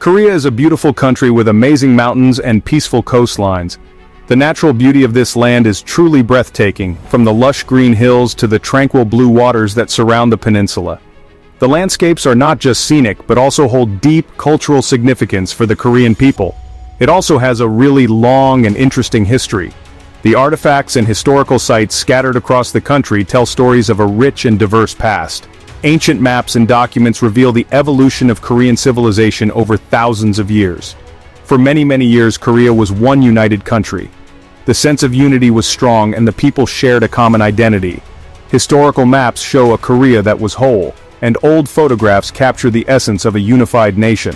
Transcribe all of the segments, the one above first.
Korea is a beautiful country with amazing mountains and peaceful coastlines. The natural beauty of this land is truly breathtaking, from the lush green hills to the tranquil blue waters that surround the peninsula. The landscapes are not just scenic but also hold deep cultural significance for the Korean people. It also has a really long and interesting history. The artifacts and historical sites scattered across the country tell stories of a rich and diverse past. Ancient maps and documents reveal the evolution of Korean civilization over thousands of years. For many years, Korea was one united country. The sense of unity was strong and the people shared a common identity. Historical maps show a Korea that was whole, and old photographs capture the essence of a unified nation.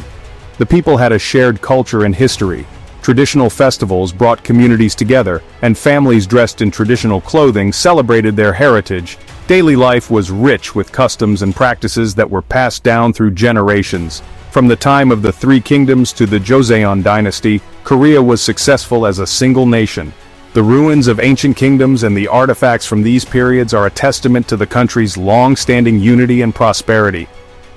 The people had a shared culture and history. Traditional festivals brought communities together, and families dressed in traditional clothing celebrated their heritage. Daily life was rich with customs and practices that were passed down through generations. From the time of the Three Kingdoms to the Joseon dynasty, Korea was successful as a single nation. The ruins of ancient kingdoms and the artifacts from these periods are a testament to the country's long-standing unity and prosperity.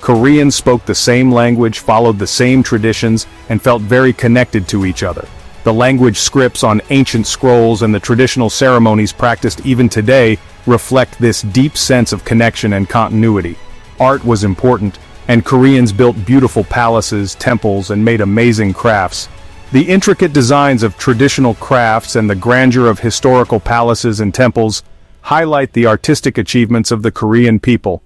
Koreans spoke the same language, followed the same traditions, and felt very connected to each other. The language scripts on ancient scrolls and the traditional ceremonies practiced even today reflect this deep sense of connection and continuity. Art was important, and Koreans built beautiful palaces, temples, and made amazing crafts. The intricate designs of traditional crafts and the grandeur of historical palaces and temples highlight the artistic achievements of the Korean people.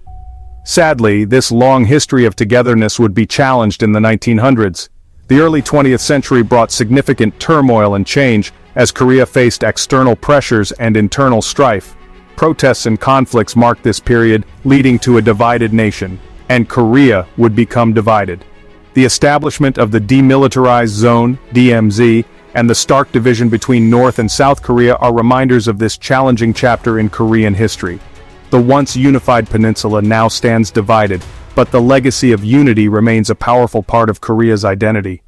Sadly, this long history of togetherness would be challenged in the 1900s. The early 20th century brought significant turmoil and change as Korea faced external pressures and internal strife. Protests and conflicts marked this period, leading to a divided nation, and Korea would become divided. The establishment of the Demilitarized Zone, DMZ, and the stark division between North and South Korea are reminders of this challenging chapter in Korean history. The once unified peninsula now stands divided, but the legacy of unity remains a powerful part of Korea's identity.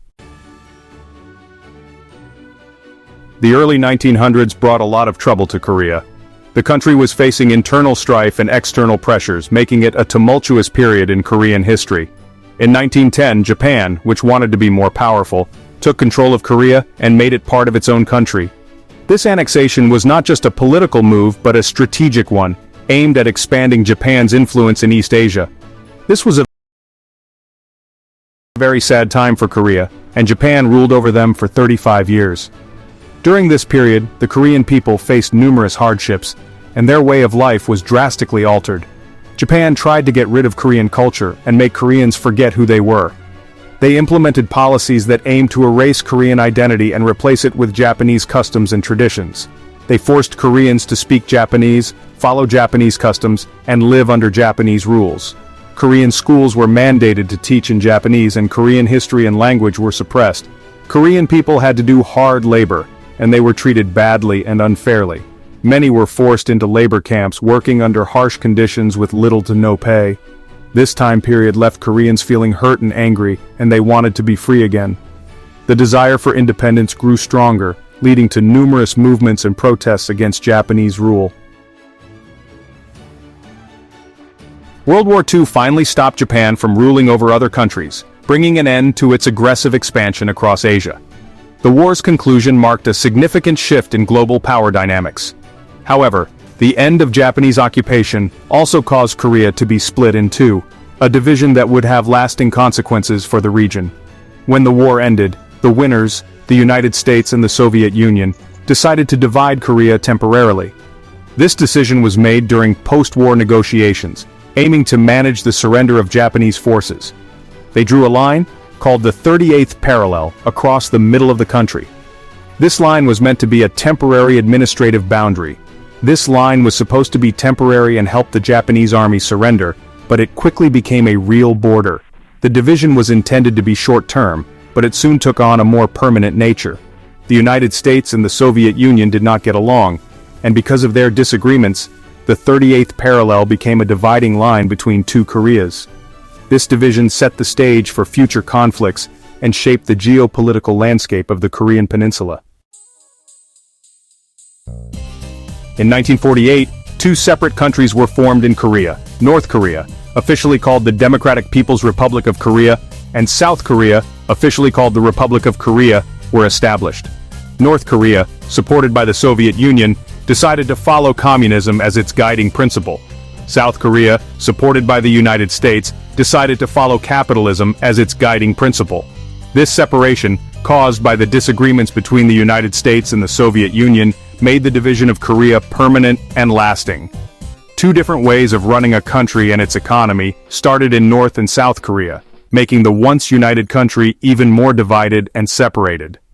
The early 1900s brought a lot of trouble to Korea. The country was facing internal strife and external pressures, making it a tumultuous period in Korean history. In 1910, Japan, which wanted to be more powerful, took control of Korea and made it part of its own country. This annexation was not just a political move but a strategic one, aimed at expanding Japan's influence in East Asia. This was a very sad time for Korea, and Japan ruled over them for 35 years. During this period, the Korean people faced numerous hardships, and their way of life was drastically altered. Japan tried to get rid of Korean culture and make Koreans forget who they were. They implemented policies that aimed to erase Korean identity and replace it with Japanese customs and traditions. They forced Koreans to speak Japanese, follow Japanese customs, and live under Japanese rules. Korean schools were mandated to teach in Japanese, and Korean history and language were suppressed. Korean people had to do hard labor, and they were treated badly and unfairly. Many were forced into labor camps, working under harsh conditions with little to no pay. This time period left Koreans feeling hurt and angry, and they wanted to be free again. The desire for independence grew stronger, leading to numerous movements and protests against Japanese rule. World War II finally stopped Japan from ruling over other countries, bringing an end to its aggressive expansion across Asia. The war's conclusion marked a significant shift in global power dynamics. However, the end of Japanese occupation also caused Korea to be split in two, a division that would have lasting consequences for the region. When the war ended, the winners, the United States and the Soviet Union, decided to divide Korea temporarily. This decision was made during post-war negotiations, aiming to manage the surrender of Japanese forces. They drew a line, called the 38th parallel, across the middle of the country. This line was meant to be a temporary administrative boundary. This line was supposed to be temporary and help the Japanese army surrender, but it quickly became a real border. The division was intended to be short-term, but it soon took on a more permanent nature. The United States and the Soviet Union did not get along, and because of their disagreements, the 38th parallel became a dividing line between two Koreas. This division set the stage for future conflicts and shaped the geopolitical landscape of the Korean Peninsula. In 1948, two separate countries were formed in Korea: North Korea, officially called the Democratic People's Republic of Korea, and South Korea, officially called the Republic of Korea, were established. North Korea, supported by the Soviet Union, decided to follow communism as its guiding principle. South Korea, supported by the United States, decided to follow capitalism as its guiding principle. This separation, caused by the disagreements between the United States and the Soviet Union, made the division of Korea permanent and lasting. Two different ways of running a country and its economy started in North and South Korea, making the once united country even more divided and separated.